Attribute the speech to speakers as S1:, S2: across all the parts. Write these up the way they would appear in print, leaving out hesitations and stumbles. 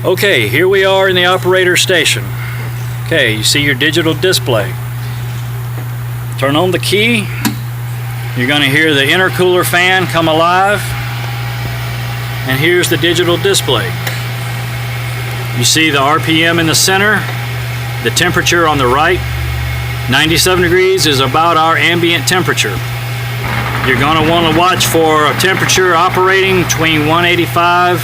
S1: Okay, here we are in the operator station. Okay, you see your digital display. Turn on the key. You're going to hear the intercooler fan come alive. And here's the digital display. You see the RPM in the center, the temperature on the right. 97 degrees is about our ambient temperature. You're going to want to watch for a temperature operating between 185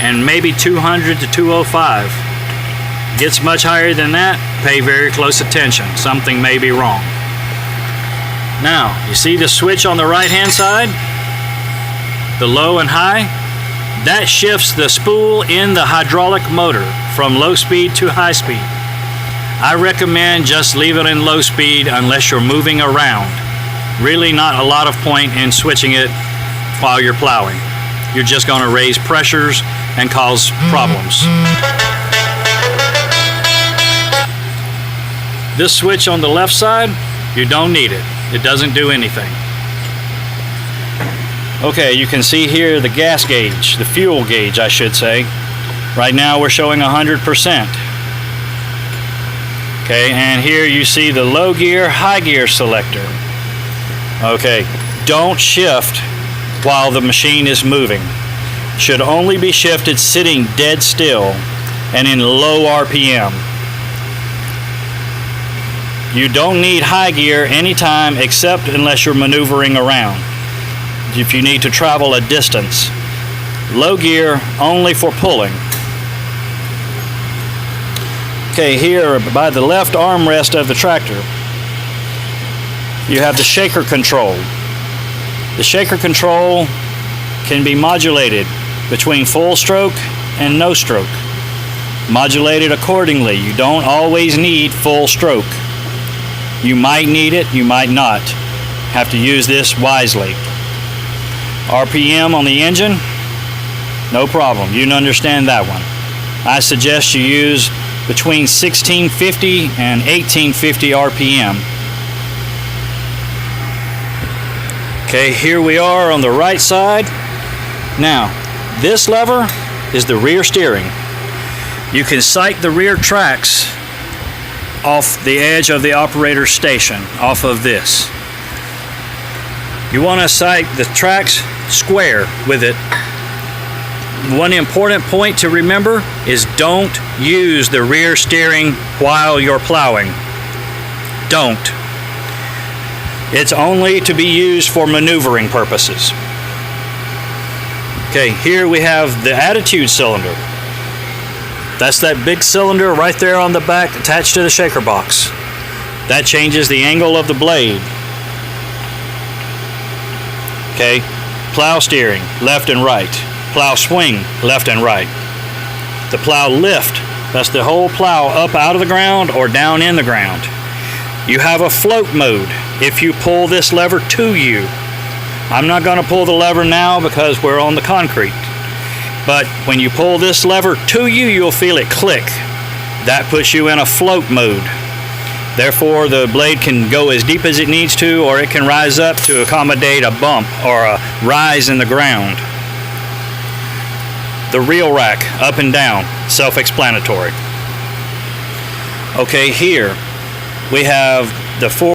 S1: and maybe 200 to 205. Gets much higher than that, pay very close attention. Something may be wrong. Now, you see the switch on the right hand side? The low and high? That shifts the spool in the hydraulic motor from low speed to high speed. I recommend just leave it in low speed unless you're moving around. Really not a lot of point in switching it while you're plowing. You're just going to raise pressures and cause problems. This switch on the left side, you don't need it. It doesn't do anything. Okay, you can see here the gas gauge, the fuel gauge I should say. Right now we're showing 100%. Okay, and here you see the low gear, high gear selector. Okay, don't shift while the machine is moving. Should only be shifted sitting dead still and in low RPM. You don't need high gear anytime except unless you're maneuvering around. If you need to travel a distance. Low gear only for pulling. Okay, here by the left armrest of the tractor, you have the shaker control. The shaker control can be modulated between full stroke and no stroke. Modulated accordingly. You don't always need full stroke. You might need it, you might not. Have to use this wisely. RPM on the engine, no problem. You can understand that one. I suggest you use between 1650 and 1850 RPM. Okay, here we are on the right side. Now, this lever is the rear steering. You can sight the rear tracks off the edge of the operator station, off of this. You want to sight the tracks square with it. One important point to remember is don't use the rear steering while you're plowing. Don't. It's only to be used for maneuvering purposes. Okay, here we have the attitude cylinder. That's that big cylinder right there on the back attached to the shaker box. That changes the angle of the blade. Okay, plow steering, left and right. Plow swing, left and right. The plow lift, that's the whole plow up out of the ground or down in the ground. You have a float mode if you pull this lever to you. I'm not going to pull the lever now because we're on the concrete. But when you pull this lever to you, you'll feel it click. That puts you in a float mode. Therefore, the blade can go as deep as it needs to, or it can rise up to accommodate a bump or a rise in the ground. The reel rack, up and down, self-explanatory. Okay, here we have the four